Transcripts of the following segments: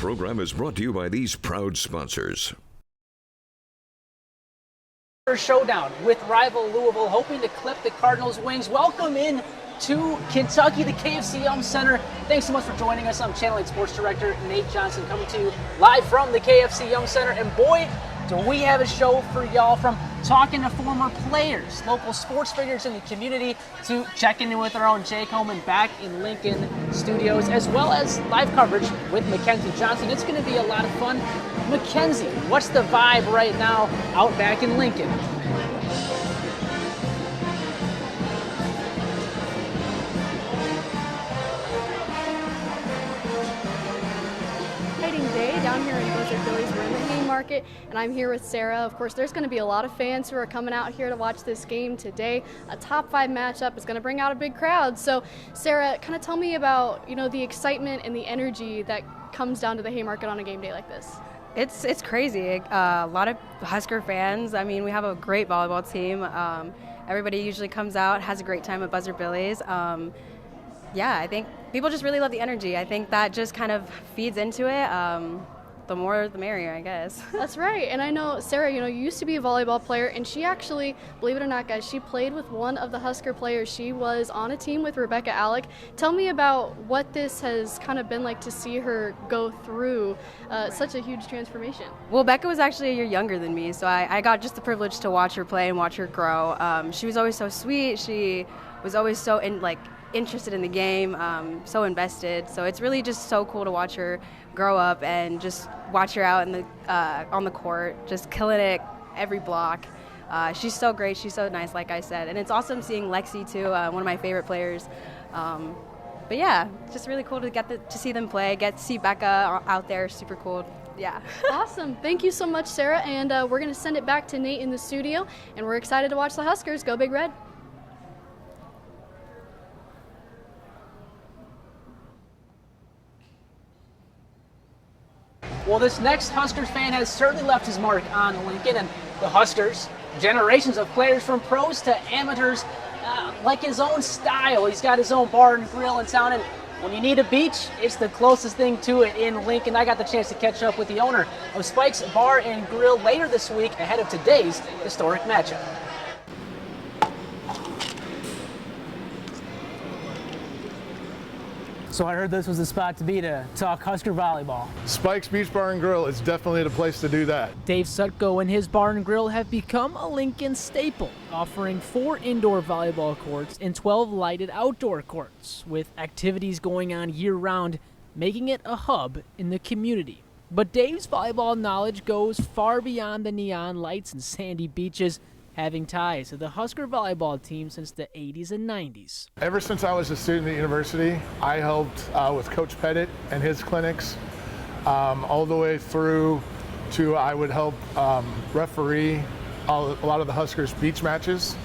program is brought to you by these proud sponsors. Showdown with rival Louisville, hoping to clip the Cardinals' wings. Welcome in to Kentucky, the KFC Yum Center. Thanks so much for joining us. I'm Channel 8 Sports Director Nate Johnson, coming to you live from the KFC Yum Center. And boy, do we have a show for y'all, from talking to former players, local sports figures in the community, to checking in with our own Jake Holman back in Lincoln studios, as well as live coverage with Mackenzie Johnson. It's going to be a lot of fun. Mackenzie, what's the vibe right now out back in Lincoln? Day down here in Blizzard Billy's. We're in the Haymarket, and I'm here with Sarah. Of course, there's going to be a lot of fans who are coming out here to watch this game today. A top 5 matchup is going to bring out a big crowd. So, Sarah, kind of tell me about the excitement and the energy that comes down to the Haymarket on a game day like this. It's crazy. A lot of Husker fans. I mean, we have a great volleyball team. Everybody usually comes out, has a great time at Buzzard Billy's. Yeah, I think people just really love the energy. I think that just kind of feeds into it. The more the merrier, I guess. That's right. And I know, Sarah, you used to be a volleyball player, and she actually, believe it or not, guys, she played with one of the Husker players. She was on a team with Rebecca Alec. Tell me about what this has kind of been like to see her go through such a huge transformation. Well, Becca was actually a year younger than me, so I got just the privilege to watch her play and watch her grow. She was always so sweet. She was always so interested in the game, so invested. So it's really just so cool to watch her grow up and just watch her out in the on the court, just killing it every block. She's so great. She's so nice, like I said. And it's awesome seeing Lexi too, one of my favorite players. But yeah, it's just really cool to get to see them play, get to see Becca out there. Super cool. Yeah. Awesome. Thank you so much, Sarah. And we're going to send it back to Nate in the studio, and we're excited to watch the Huskers go Big Red. Well, this next Huskers fan has certainly left his mark on Lincoln, and the Huskers, generations of players from pros to amateurs, like his own style. He's got his own bar and grill in town, and when you need a beach, it's the closest thing to it in Lincoln. I got the chance to catch up with the owner of Spike's Bar and Grill later this week ahead of today's historic matchup. So I heard this was the spot to be to talk Husker volleyball. Spike's Beach Bar and Grill is definitely the place to do that. Dave Sutko and his bar and grill have become a Lincoln staple, offering 4 indoor volleyball courts and 12 lighted outdoor courts, with activities going on year-round, making it a hub in the community. But Dave's volleyball knowledge goes far beyond the neon lights and sandy beaches, having ties to the Husker volleyball team since the 80s and 90s. Ever since I was a student at university, I helped with Coach Pettit and his clinics, all the way through to I would help referee a lot of the Huskers beach matches.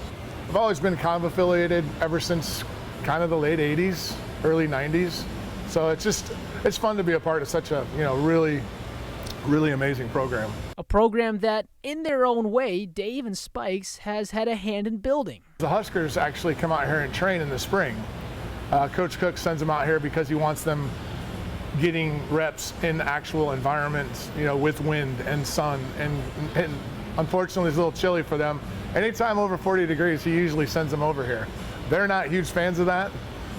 I've always been kind of affiliated ever since kind of the late 80s, early 90s. So it's fun to be a part of such a really amazing program. A program that, in their own way, Dave and Spikes has had a hand in building. The Huskers actually come out here and train in the spring. Coach Cook sends them out here because he wants them getting reps in actual environments, with wind and sun, and unfortunately it's a little chilly for them. Anytime over 40 degrees, he usually sends them over here. They're not huge fans of that,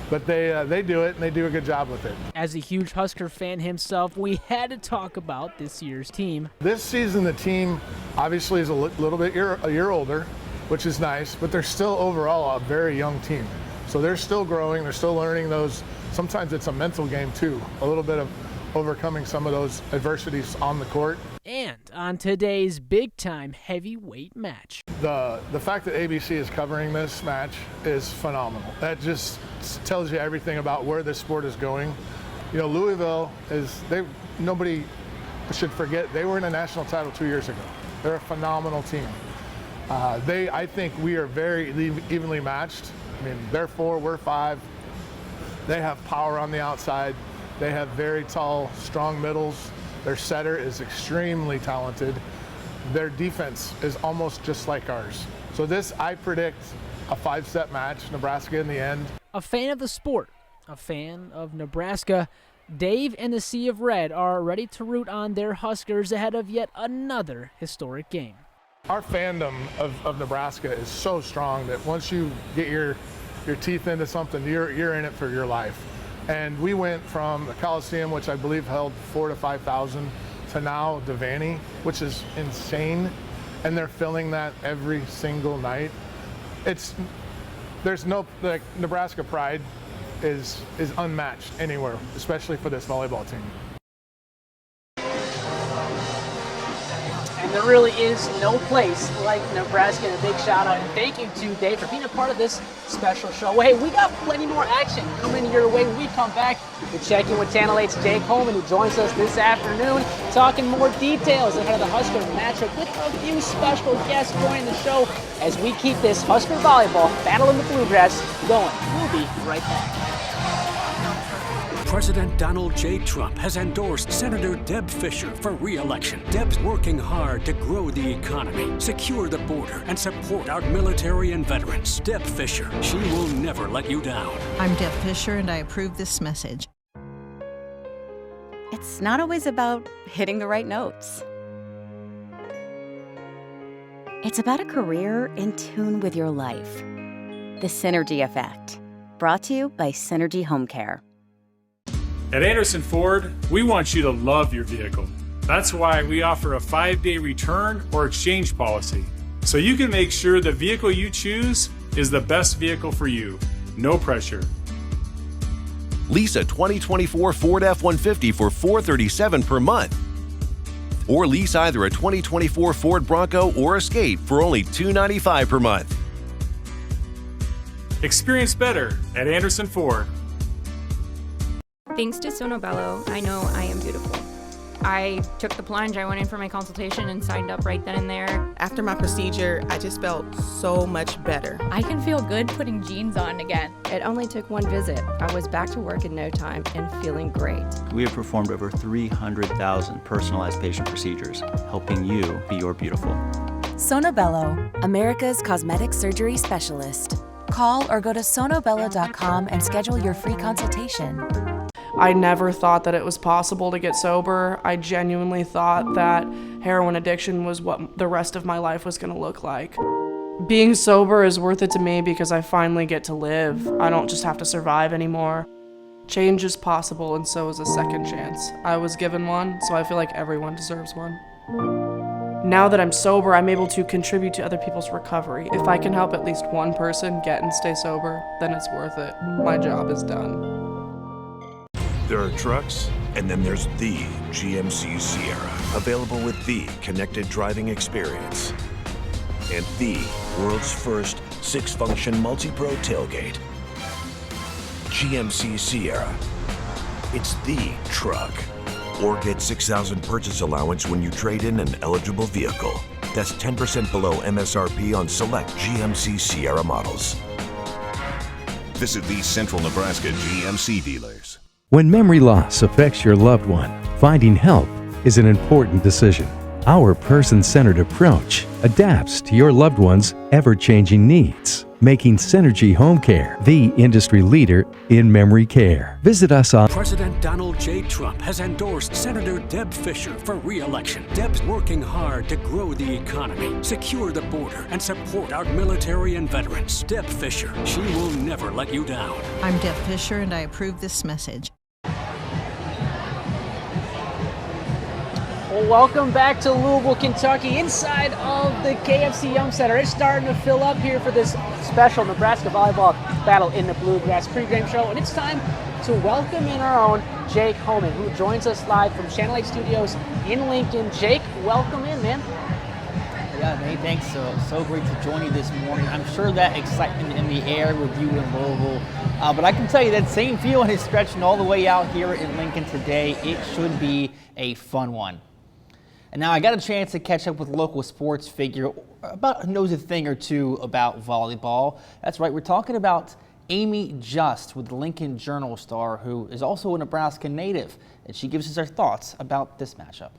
but they do it, and they do a good job with it. As a huge Husker fan himself, we had to talk about this year's team. This season, the team obviously is a little bit a year older, which is nice, but they're still overall a very young team. So they're still growing, they're still learning those. Sometimes it's a mental game too, a little bit of overcoming some of those adversities on the court. And on today's big-time heavyweight match. The fact that ABC is covering this match is phenomenal. That just tells you everything about where this sport is going. Louisville nobody should forget, they were in a national title 2 years ago. They're a phenomenal team. I think we are very evenly matched. I mean, they're 4, we're 5. They have power on the outside. They have very tall, strong middles. Their setter is extremely talented. Their defense is almost just like ours. So I predict a 5-set match, Nebraska in the end. A fan of the sport, a fan of Nebraska, Dave and the Sea of Red are ready to root on their Huskers ahead of yet another historic game. Our fandom of Nebraska is so strong that once you get your teeth into something, you're in it for your life. And we went from the Coliseum, which I believe held 4,000 to 5,000, to now Devaney, which is insane. And they're filling that every single night. There's no, like, Nebraska pride is unmatched anywhere, especially for this volleyball team. And there really is no place like Nebraska. And a big shout out and thank you to Dave for being a part of this special show. Well, hey, we got plenty more action coming your way when we come back. We're checking with Channel 8's Jake Holman, who joins us this afternoon, talking more details ahead of the Husker matchup with a few special guests joining the show as we keep this Husker volleyball battle in the Bluegrass going. We'll be right back. President Donald J. Trump has endorsed Senator Deb Fischer for re-election. Deb's working hard to grow the economy, secure the border, and support our military and veterans. Deb Fischer, she will never let you down. I'm Deb Fischer, and I approve this message. It's not always about hitting the right notes. It's about a career in tune with your life. The Synergy Effect. Brought to you by Synergy Home Care. At Anderson Ford, we want you to love your vehicle. That's why we offer a 5-day return or exchange policy, so you can make sure the vehicle you choose is the best vehicle for you. No pressure. Lease a 2024 Ford F-150 for $437 per month. Or lease either a 2024 Ford Bronco or Escape for only $295 per month. Experience better at Anderson Ford. Thanks to Sonobello, I know I am beautiful. I took the plunge, I went in for my consultation and signed up right then and there. After my procedure, I just felt so much better. I can feel good putting jeans on again. It only took one visit. I was back to work in no time and feeling great. We have performed over 300,000 personalized patient procedures, helping you be your beautiful. Sonobello, America's cosmetic surgery specialist. Call or go to sonobello.com and schedule your free consultation. I never thought that it was possible to get sober. I genuinely thought that heroin addiction was what the rest of my life was going to look like. Being sober is worth it to me because I finally get to live. I don't just have to survive anymore. Change is possible, and so is a second chance. I was given one, so I feel like everyone deserves one. Now that I'm sober, I'm able to contribute to other people's recovery. If I can help at least one person get and stay sober, then it's worth it. My job is done. There are trucks, and then there's the GMC Sierra, available with the connected driving experience and the world's first 6-function multi-pro tailgate. GMC Sierra. It's the truck. Or get $6,000 purchase allowance when you trade in an eligible vehicle. That's 10% below MSRP on select GMC Sierra models. Visit these Central Nebraska GMC dealers. When memory loss affects your loved one, finding help is an important decision. Our person-centered approach adapts to your loved one's ever-changing needs, making Synergy Home Care the industry leader in memory care. Visit us on President Donald J. Trump has endorsed Senator Deb Fischer for re-election. Deb's working hard to grow the economy, secure the border, and support our military and veterans. Deb Fischer, she will never let you down. I'm Deb Fischer, and I approve this message. Well, welcome back to Louisville, Kentucky, inside of the KFC Yum Center. It's starting to fill up here for this special Nebraska volleyball battle in the Bluegrass pregame show, and it's time to welcome in our own Jake Holman, who joins us live from Channel 8 Studios in Lincoln. Jake, welcome in, man. Yeah, Nate, thanks. So great to join you this morning. I'm sure that excitement in the air with you in Louisville, but I can tell you that same feeling is stretching all the way out here in Lincoln today. It should be a fun one. And now I got a chance to catch up with a local sports figure about who knows a thing or two about volleyball. That's right, we're talking about Amy Just with the Lincoln Journal-Star, who is also a Nebraska native, and she gives us her thoughts about this matchup.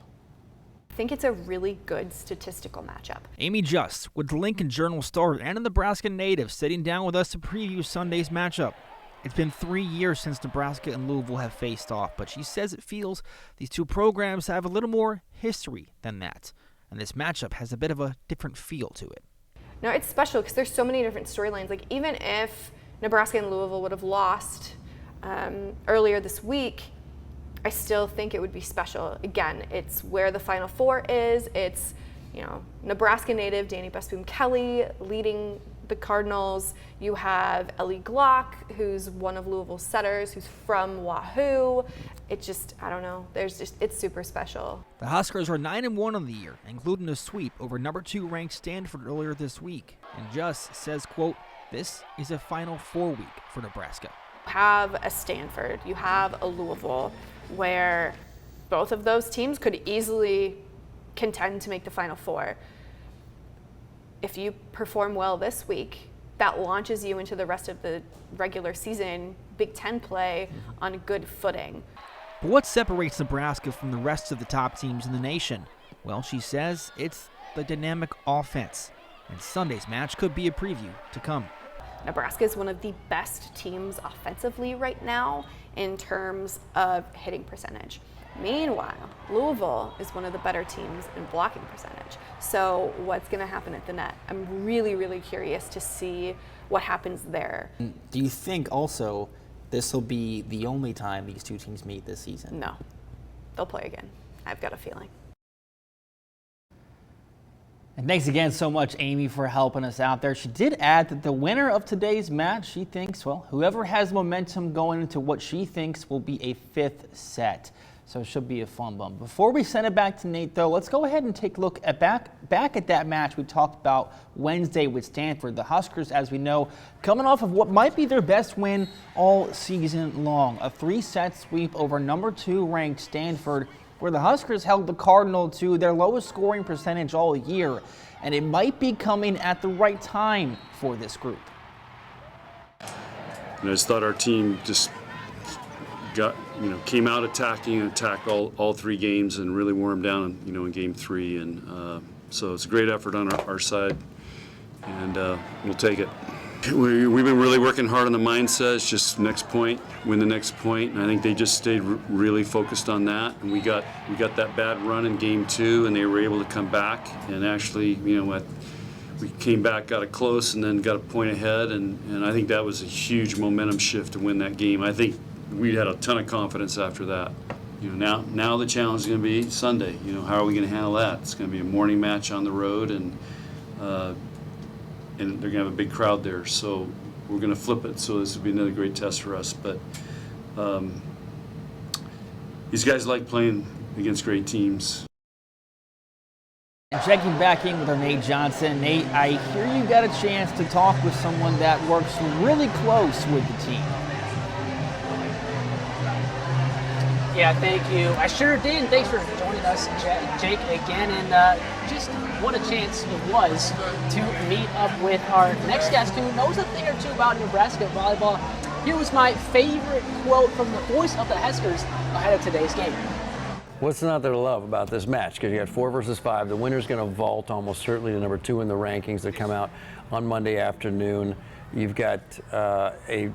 I think it's a really good statistical matchup. Amy Just with the Lincoln Journal-Star and a Nebraska native sitting down with us to preview Sunday's matchup. It's been 3 years since Nebraska and Louisville have faced off, but she says it feels these two programs have a little more history than that, and this matchup has a bit of a different feel to it. No, it's special because there's so many different storylines. Like, even if Nebraska and Louisville would have lost earlier this week, I still think it would be special. Again, it's where the Final Four is. It's, Nebraska native Danny Busboom-Kelly leading the Cardinals. You have Ellie Glock, who's one of Louisville's setters, who's from Wahoo. It just, I don't know, it's super special. The Huskers are 9-1 on the year, including a sweep over number 2 ranked Stanford earlier this week. And Just says, quote, "This is a Final Four week for Nebraska." You have a Stanford, you have a Louisville, where both of those teams could easily contend to make the Final Four. If you perform well this week, that launches you into the rest of the regular season Big Ten play on a good footing. But what separates Nebraska from the rest of the top teams in the nation? Well, she says it's the dynamic offense, and Sunday's match could be a preview to come. Nebraska is one of the best teams offensively right now in terms of hitting percentage. Meanwhile, Louisville is one of the better teams in blocking percentage. So what's going to happen at the net? I'm really, really curious to see what happens there. Do you think also this will be the only time these two teams meet this season? No. They'll play again. I've got a feeling. And thanks again so much, Amy, for helping us out there. She did add that the winner of today's match, she thinks, well, whoever has momentum going into what she thinks will be a 5th set. So it should be a fun one. Before we send it back to Nate, though, let's go ahead and take a look at back at that match we talked about Wednesday with Stanford. The Huskers, as we know, coming off of what might be their best win all season long. A 3-set sweep over number 2 ranked Stanford, where the Huskers held the Cardinal to their lowest scoring percentage all year. And it might be coming at the right time for this group. And I just thought our team just came out attacking and attacked all 3 games and really wore them down, in game 3. And so it's a great effort on our side, and we'll take it. We've been really working hard on the mindset. It's just next point, win the next point, and I think they just stayed really focused on that. And we got that bad run in game 2, and they were able to come back and actually, we came back, got it close, and then got a point ahead, and I think that was a huge momentum shift to win that game. I think we had a ton of confidence after that. Now the challenge is going to be Sunday. How are we going to handle that? It's going to be a morning match on the road, and they're going to have a big crowd there. So we're going to flip it. So this will be another great test for us. But these guys like playing against great teams. And checking back in with our Nate Johnson. Nate, I hear you got a chance to talk with someone that works really close with the team. Yeah, thank you. I sure did. And thanks for joining us, Jake, again. And just what a chance it was to meet up with our next guest who knows a thing or two about Nebraska volleyball. Here was my favorite quote from the voice of the Huskers ahead of today's game. What's not there to love about this match? Because you got 4 versus 5. The winner's going to vault almost certainly to number 2 in the rankings that come out on Monday afternoon. You've got a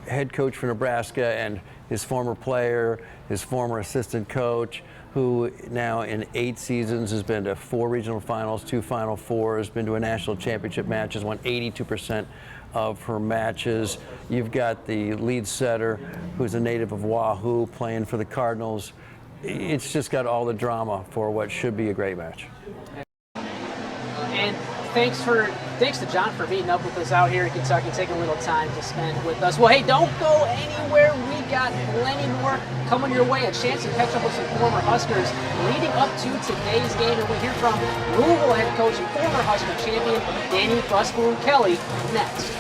head coach for Nebraska and his former player, his former assistant coach, who now in 8 seasons has been to 4 regional finals, 2 Final Fours, been to a national championship match, has won 82% of her matches. You've got the lead setter, who's a native of Wahoo, playing for the Cardinals. It's just got all the drama for what should be a great match. And thanks to John for meeting up with us out here in Kentucky, taking a little time to spend with us. Well, hey, don't go anywhere. We got plenty more coming your way. A chance to catch up with some former Huskers leading up to today's game. And we hear from Louisville head coach and former Husker champion Danny Busboom-Kelly next.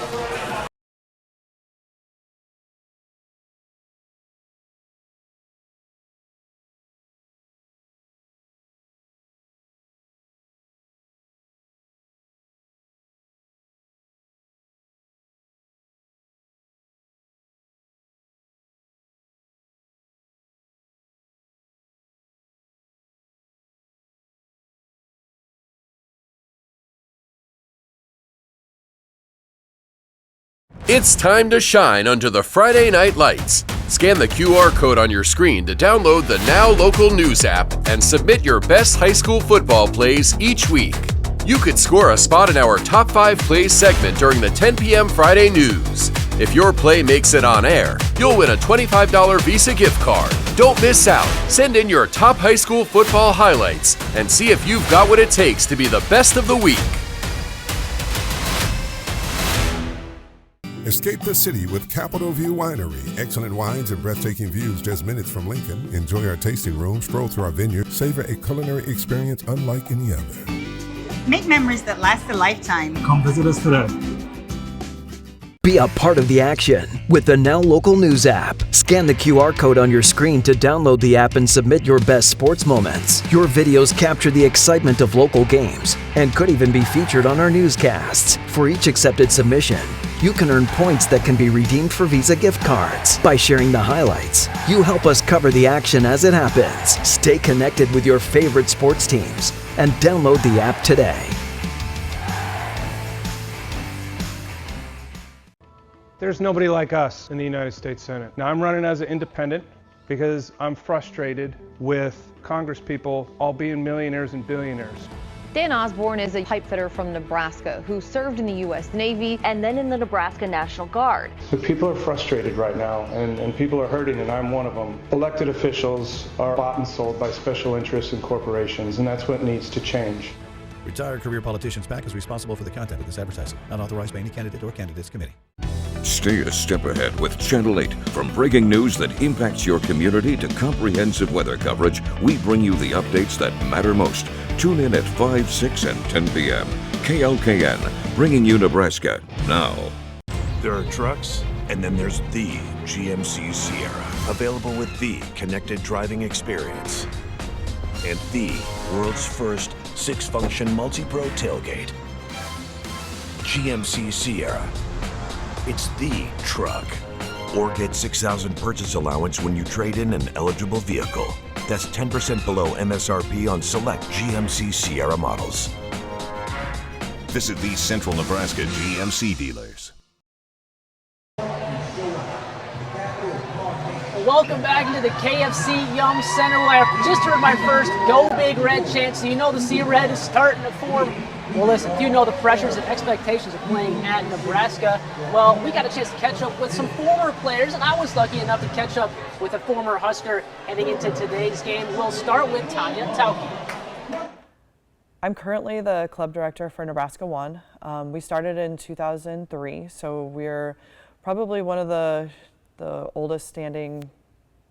It's time to shine under the Friday night lights. Scan the QR code on your screen to download the Now Local News app and submit your best high school football plays each week. You could score a spot in our Top 5 Plays segment during the 10 p.m. Friday news. If your play makes it on air, you'll win a $25 Visa gift card. Don't miss out. Send in your top high school football highlights and see if you've got what it takes to be the best of the week. Escape the city with Capitol View Winery. Excellent wines and breathtaking views just minutes from Lincoln. Enjoy our tasting room, stroll through our vineyard, savor a culinary experience unlike any other. Make memories that last a lifetime. Come visit us today. Be a part of the action with the Now Local News app. Scan the QR code on your screen to download the app and submit your best sports moments. Your videos capture the excitement of local games and could even be featured on our newscasts. For each accepted submission, you can earn points that can be redeemed for Visa gift cards. By sharing the highlights, you help us cover the action as it happens. Stay connected with your favorite sports teams and download the app today. There's nobody like us in the United States Senate. Now, I'm running as an independent because I'm frustrated with Congress people all being millionaires and billionaires. Dan Osborne is a pipe fitter from Nebraska who served in the U.S. Navy and then in the Nebraska National Guard. So people are frustrated right now, and people are hurting, and I'm one of them. Elected officials are bought and sold by special interests and corporations, and that's what needs to change. Retired career politicians PAC is responsible for the content of this advertising, not authorized by any candidate or candidates committee. Stay a step ahead with Channel 8. From breaking news that impacts your community to comprehensive weather coverage, we bring you the updates that matter most. Tune in at 5, 6, and 10 p.m. KLKN, bringing you Nebraska now. There are trucks, and then there's the GMC Sierra, available with the connected driving experience and the world's first 6-function multi-pro tailgate. GMC Sierra. It's the truck. Or get 6,000 purchase allowance when you trade in an eligible vehicle. That's 10% below MSRP on select GMC Sierra models. Visit these Central Nebraska GMC dealers. Welcome back into the KFC Yum Center where I just heard my first Go Big Red chant, so you know the Sea Red is starting to form. Well, listen, if you know the pressures and expectations of playing at Nebraska, well, we got a chance to catch up with some former players, and I was lucky enough to catch up with a former Husker heading into today's game. We'll start with Tanya Tauke. I'm currently the club director for Nebraska 1. We started in 2003, so we're probably one of the oldest standing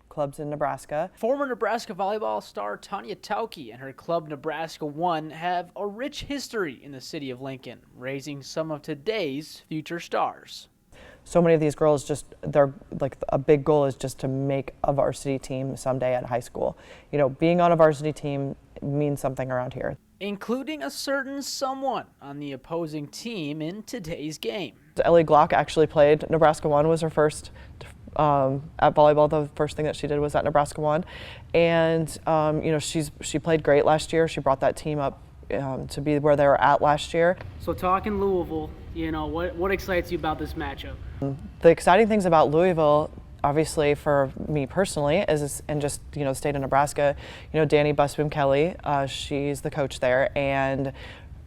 clubs in Nebraska. Former Nebraska volleyball star Tanya Tauke and her club Nebraska 1 have a rich history in the city of Lincoln, raising some of today's future stars. So many of these girls they're like, a big goal is just to make a varsity team someday at high school. You know, being on a varsity team means something around here. Including a certain someone on the opposing team in today's game. Ellie Glock actually played Nebraska 1, was her first at volleyball. The first thing that she did was at Nebraska 1, and you know, she played great last year. She brought that team up to be where they were at last year. So talking Louisville, you know, what excites you about this matchup? The exciting things about Louisville, obviously for me personally, and just, you know, the state of Nebraska, you know, Danny Busboom Kelly, she's the coach there, and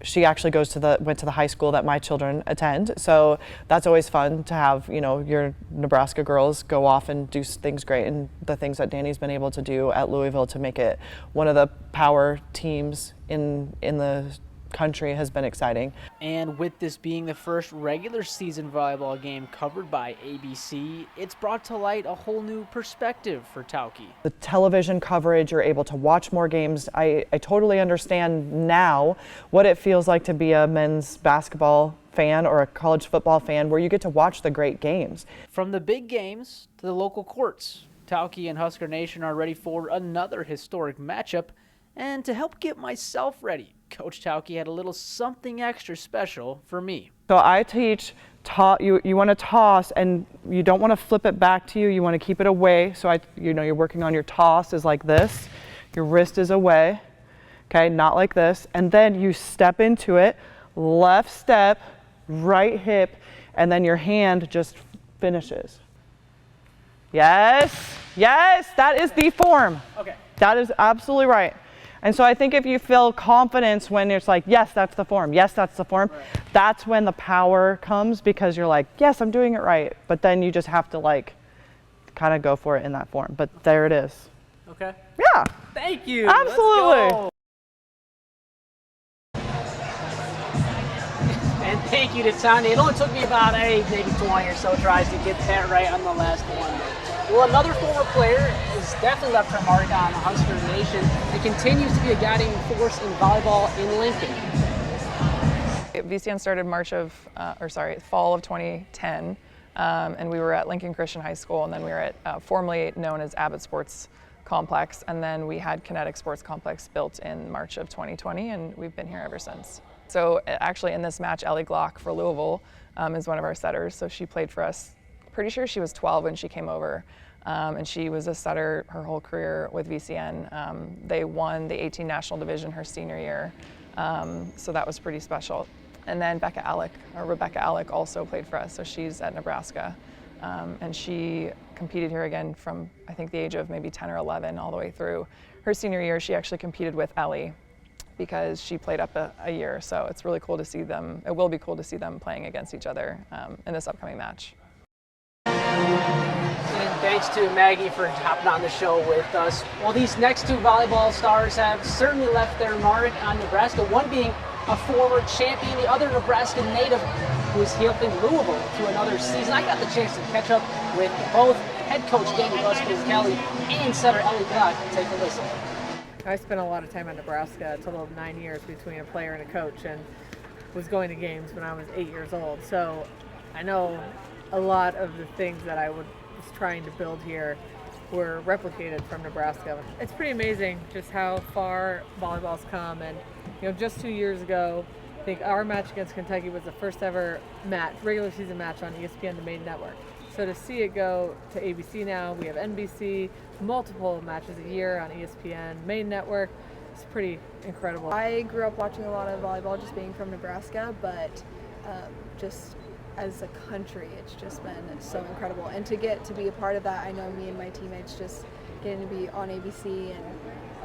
she actually went to the high school that my children attend. So that's always fun to have, you know, your Nebraska girls go off and do things great, and the things that Danny's been able to do at Louisville to make it one of the power teams in the country has been exciting. And with this being the first regular season volleyball game covered by ABC, it's brought to light a whole new perspective for Tauke. The television coverage, you're able to watch more games. I totally understand now what it feels like to be a men's basketball fan or a college football fan, where you get to watch the great games. From the big games to the local courts, Tauke and Husker Nation are ready for another historic matchup. And to help get myself ready, Coach Tauke had a little something extra special for me. So I teach, you want to toss, and you don't want to flip it back to you. You want to keep it away. So you're working on your toss is like this. Your wrist is away, okay, not like this. And then you step into it, left step, right hip, and then your hand just finishes. Yes, yes, that is the form. Okay. That is absolutely right. And so I think if you feel confidence when it's like, yes, that's the form, yes, that's the form, that's when the power comes, because you're like, yes, I'm doing it right. But then you just have to like kind of go for it in that form. But there it is. Okay. Yeah. Thank you. Absolutely. Let's go. And thank you to Tanya. It only took me about maybe 20 or so tries to get that right on the last one. Well, another former player has definitely left her mark on the Husker Nation and continues to be a guiding force in volleyball in Lincoln. VCN started fall of 2010, and we were at Lincoln Christian High School, and then we were at formerly known as Abbott Sports Complex, and then we had Kinetic Sports Complex built in March of 2020, and we've been here ever since. So actually in this match, Ellie Glock for Louisville is one of our setters, so she played for us. Pretty sure she was 12 when she came over, and she was a setter her whole career with VCN. They won the 18 National Division her senior year, so that was pretty special. And then Rebecca Alec also played for us, so she's at Nebraska, and she competed here again from I think the age of maybe 10 or 11 all the way through. Her senior year, she actually competed with Ellie because she played up a year, so it's really cool to see them. It will be cool to see them playing against each other in this upcoming match. And thanks to Maggie for hopping on the show with us. Well, these next two volleyball stars have certainly left their mark on Nebraska, one being a former champion, the other Nebraska native who is helping Louisville to another season. I got the chance to catch up with both head coach Danny Busquets-Kelly and setter Ellie Glock. Take a listen. I spent a lot of time at Nebraska, a total of 9 years between a player and a coach, and was going to games when I was 8 years old. So I know a lot of the things that I was trying to build here were replicated from Nebraska. It's pretty amazing just how far volleyball's come, and just 2 years ago, I think our match against Kentucky was the first ever regular season match on ESPN, the main network. So to see it go to ABC now, we have NBC, multiple matches a year on ESPN, main network. It's pretty incredible. I grew up watching a lot of volleyball just being from Nebraska, but just as a country, it's just been so incredible. And to get to be a part of that, I know me and my teammates just getting to be on ABC and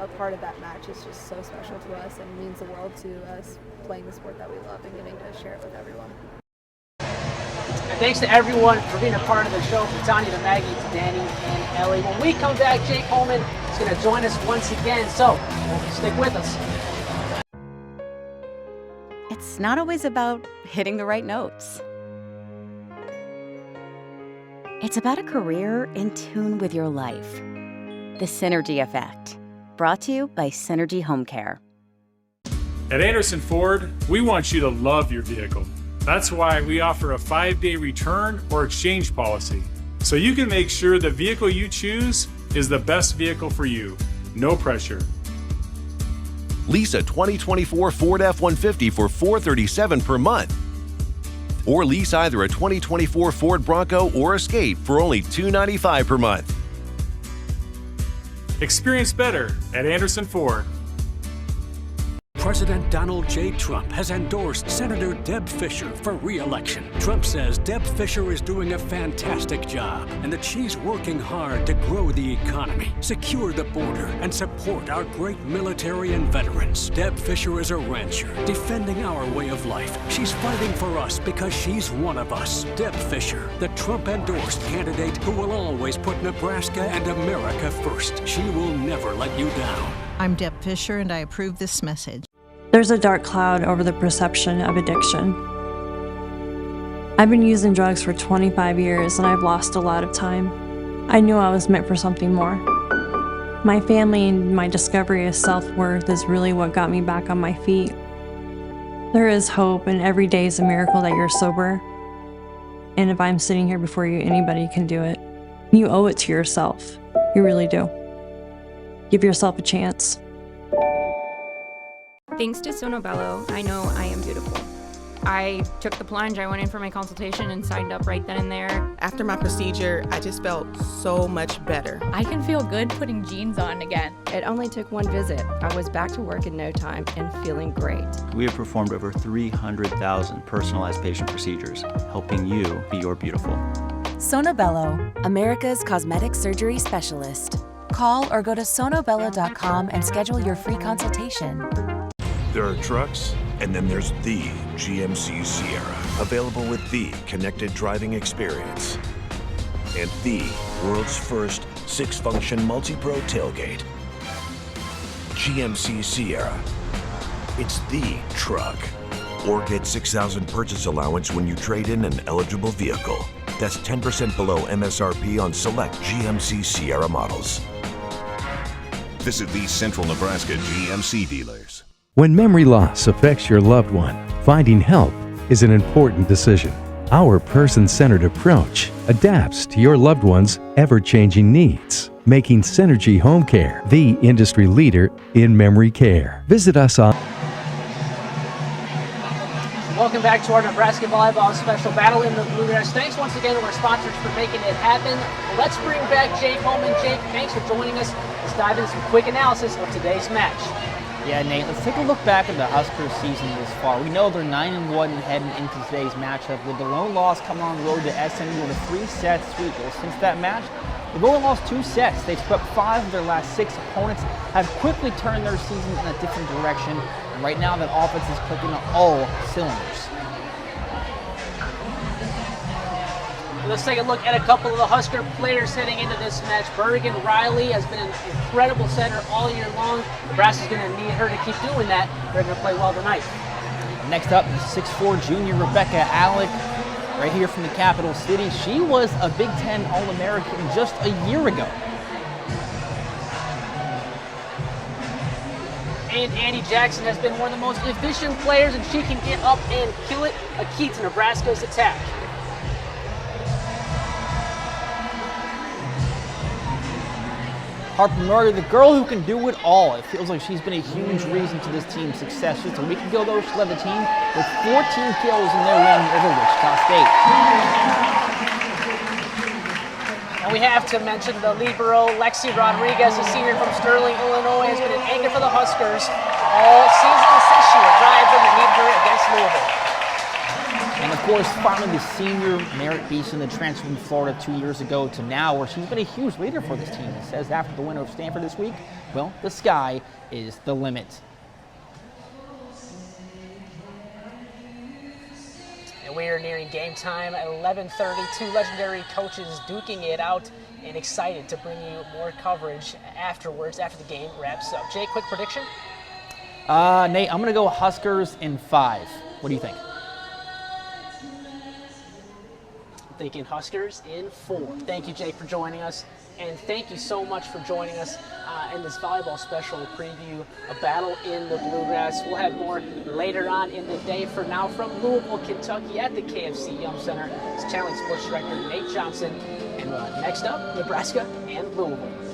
a part of that match is just so special to us and means the world to us playing the sport that we love and getting to share it with everyone. And thanks to everyone for being a part of the show, from Tanya to Maggie to Danny and Ellie. When we come back, Jake Holman is going to join us once again, so stick with us. It's not always about hitting the right notes. It's about a career in tune with your life. The Synergy Effect. Brought to you by Synergy Home Care. At Anderson Ford, we want you to love your vehicle. That's why we offer a 5-day return or exchange policy, so you can make sure the vehicle you choose is the best vehicle for you. No pressure. Lease a 2024 Ford F-150 for $437 per month. Or lease either a 2024 Ford Bronco or Escape for only $295 per month. Experience better at Anderson Ford. President Donald J. Trump has endorsed Senator Deb Fischer for re-election. Trump says Deb Fischer is doing a fantastic job and that she's working hard to grow the economy, secure the border, and support our great military and veterans. Deb Fischer is a rancher, defending our way of life. She's fighting for us because she's one of us. Deb Fischer, the Trump-endorsed candidate who will always put Nebraska and America first. She will never let you down. I'm Deb Fischer, and I approve this message. There's a dark cloud over the perception of addiction. I've been using drugs for 25 years and I've lost a lot of time. I knew I was meant for something more. My family and my discovery of self-worth is really what got me back on my feet. There is hope, and every day is a miracle that you're sober. And if I'm sitting here before you, anybody can do it. You owe it to yourself. You really do. Give yourself a chance. Thanks to Sono Bello, I know I am beautiful. I took the plunge, I went in for my consultation and signed up right then and there. After my procedure, I just felt so much better. I can feel good putting jeans on again. It only took one visit. I was back to work in no time and feeling great. We have performed over 300,000 personalized patient procedures, helping you be your beautiful. Sonobello, America's cosmetic surgery specialist. Call or go to sonobello.com and schedule your free consultation. There are trucks, and then there's the GMC Sierra, available with the connected driving experience and the world's first 6-function multi-pro tailgate. GMC Sierra. It's the truck. Or get $6,000 purchase allowance when you trade in an eligible vehicle. That's 10% below MSRP on select GMC Sierra models. Visit these Central Nebraska GMC dealers. When memory loss affects your loved one, finding help is an important decision. Our person-centered approach adapts to your loved one's ever-changing needs, making Synergy Home Care the industry leader in memory care. Visit us on... Welcome back to our Nebraska Volleyball Special Battle in the Bluegrass. Thanks once again to our sponsors for making it happen. Let's bring back Jake Holman. Jake, thanks for joining us. Let's dive into some quick analysis of today's match. Yeah, Nate, let's take a look back at the Huskers season this far. We know they're 9-1 heading into today's matchup, with the lone loss coming on the road to SMU with a 3-set sweep. Well, since that match, they've only lost 2 sets. They've swept 5 of their last 6 opponents, have quickly turned their season in a different direction, and right now that offense is clicking on all cylinders. Let's take a look at a couple of the Husker players heading into this match. Bergen Riley has been an incredible setter all year long. Nebraska's going to need her to keep doing that. They're going to play well tonight. Next up, 6'4" junior Rebecca Alec, right here from the capital city. She was a Big Ten All-American just a year ago. And Andy Jackson has been one of the most efficient players, and she can get up and kill it. A key to Nebraska's attack. Harper Murray, the girl who can do it all. It feels like she's been a huge reason to this team's success. Just a week ago, though, she led the team with 14 kills in their win over Wichita State. And we have to mention the libero, Lexi Rodriguez, a senior from Sterling, Illinois, has been an anchor for the Huskers all season this year. Drive them and need her against Louisville. And of course, finally, the senior Merritt Beeson, that transferred from Florida 2 years ago to now, where she's been a huge leader for this team. It says after the win over Stanford this week, well, the sky is the limit. And we are nearing game time at 11:30. 2 legendary coaches duking it out, and excited to bring you more coverage afterwards, after the game wraps up. Jake, quick prediction? Nate, I'm going to go Huskers in 5. What do you think? Thinking Huskers in 4. Thank you, Jake, for joining us, and thank you so much for joining us in this volleyball special preview, a battle in the Bluegrass. We'll have more later on in the day. For now, from Louisville, Kentucky, at the KFC Yum Center, it's Channeling Sports Director Nate Johnson, and next up, Nebraska and Louisville.